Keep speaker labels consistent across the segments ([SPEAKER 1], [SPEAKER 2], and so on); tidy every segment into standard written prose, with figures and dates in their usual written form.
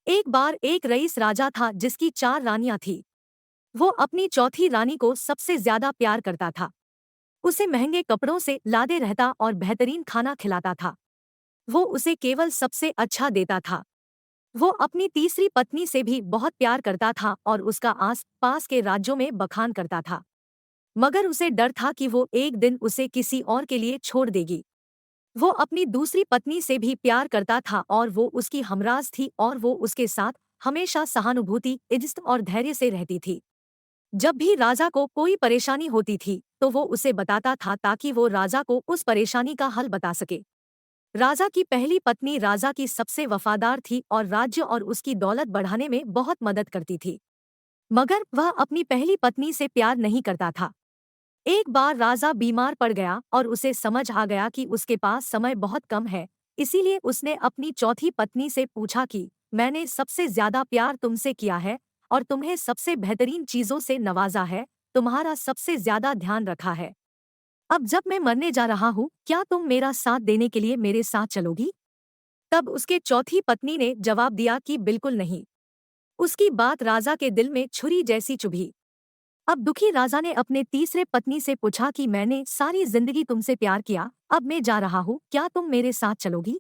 [SPEAKER 1] एक बार एक रईस राजा था जिसकी 4 रानियां थी। वो अपनी चौथी रानी को सबसे ज्यादा प्यार करता था। उसे महंगे कपड़ों से लादे रहता और बेहतरीन खाना खिलाता था। वो उसे केवल सबसे अच्छा देता था। वो अपनी तीसरी पत्नी से भी बहुत प्यार करता था और उसका आस पास के राज्यों में बखान करता था। मगर उसे डर था कि वो एक दिन उसे किसी और के लिए छोड़ देगी। वो अपनी दूसरी पत्नी से भी प्यार करता था और वो उसकी हमराज थी और वो उसके साथ हमेशा सहानुभूति, इज्जत और धैर्य से रहती थी। जब भी राजा को कोई परेशानी होती थी तो वो उसे बताता था ताकि वो राजा को उस परेशानी का हल बता सके। राजा की पहली पत्नी राजा की सबसे वफादार थी और राज्य और उसकी दौलत बढ़ाने में बहुत मदद करती थी। मगर वह अपनी पहली पत्नी से प्यार नहीं करता था। एक बार राजा बीमार पड़ गया और उसे समझ आ गया कि उसके पास समय बहुत कम है। इसीलिए उसने अपनी चौथी पत्नी से पूछा कि मैंने सबसे ज्यादा प्यार तुमसे किया है और तुम्हें सबसे बेहतरीन चीजों से नवाजा है, तुम्हारा सबसे ज्यादा ध्यान रखा है। अब जब मैं मरने जा रहा हूँ, क्या तुम मेरा साथ देने के लिए मेरे साथ चलोगी? तब उसके चौथी पत्नी ने जवाब दिया कि बिल्कुल नहीं। उसकी बात राजा के दिल में छुरी जैसी चुभी। अब दुखी राजा ने अपने तीसरे पत्नी से पूछा कि मैंने सारी जिंदगी तुमसे प्यार किया, अब मैं जा रहा हूँ, क्या तुम मेरे साथ चलोगी?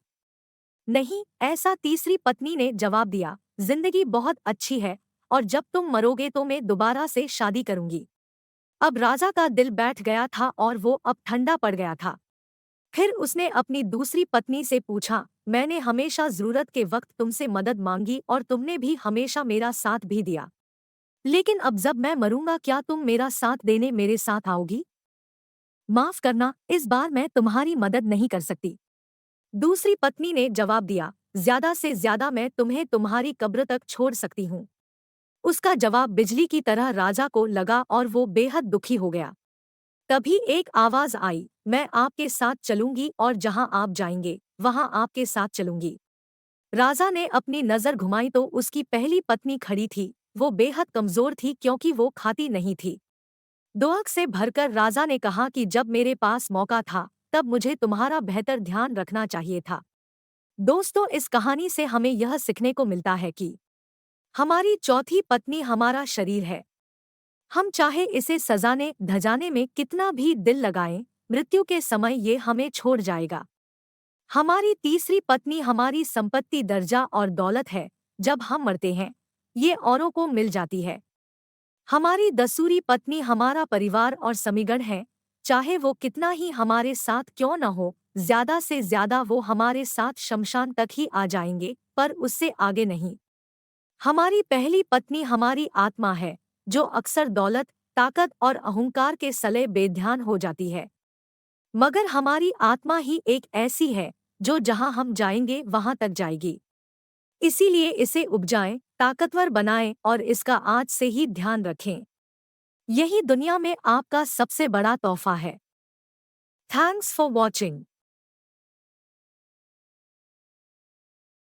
[SPEAKER 1] नहीं, ऐसा तीसरी पत्नी ने जवाब दिया, जिंदगी बहुत अच्छी है और जब तुम मरोगे तो मैं दोबारा से शादी करूंगी। अब राजा का दिल बैठ गया था और वो अब ठंडा पड़ गया था। फिर उसने अपनी दूसरी पत्नी से पूछा, मैंने हमेशा जरूरत के वक्त तुमसे मदद मांगी और तुमने भी हमेशा मेरा साथ भी दिया। लेकिन अब जब मैं मरूंगा क्या तुम मेरा साथ देने मेरे साथ आओगी? माफ करना, इस बार मैं तुम्हारी मदद नहीं कर सकती। दूसरी पत्नी ने जवाब दिया, ज्यादा से ज्यादा मैं तुम्हें तुम्हारी कब्र तक छोड़ सकती हूँ। उसका जवाब बिजली की तरह राजा को लगा और वो बेहद दुखी हो गया। तभी एक आवाज आई, मैं आपके साथ चलूंगी और जहां आप जाएंगे वहां आपके साथ चलूंगी। राजा ने अपनी नजर घुमाई तो उसकी पहली पत्नी खड़ी थी। वो बेहद कमजोर थी क्योंकि वो खाती नहीं थी। दुआक से भरकर राजा ने कहा कि जब मेरे पास मौका था तब मुझे तुम्हारा बेहतर ध्यान रखना चाहिए था। दोस्तों, इस कहानी से हमें यह सीखने को मिलता है कि हमारी चौथी पत्नी हमारा शरीर है। हम चाहे इसे सजाने धजाने में कितना भी दिल लगाएं, मृत्यु के समय ये हमें छोड़ जाएगा। हमारी तीसरी पत्नी हमारी संपत्ति, दर्जा और दौलत है। जब हम मरते हैं ये औरों को मिल जाती है। हमारी दसूरी पत्नी हमारा परिवार और समीगण है। चाहे वो कितना ही हमारे साथ क्यों न हो, ज्यादा से ज्यादा वो हमारे साथ शमशान तक ही आ जाएंगे, पर उससे आगे नहीं। हमारी पहली पत्नी हमारी आत्मा है, जो अक्सर दौलत, ताकत और अहंकार के सले बेध्यान हो जाती है। मगर हमारी आत्मा ही एक ऐसी है जो जहां हम जाएंगे वहां तक जाएगी। इसीलिए इसे उपजाएं, ताकतवर बनाएं और इसका आज से ही ध्यान रखें। यही दुनिया में आपका सबसे बड़ा तोहफा है। Thanks for watching.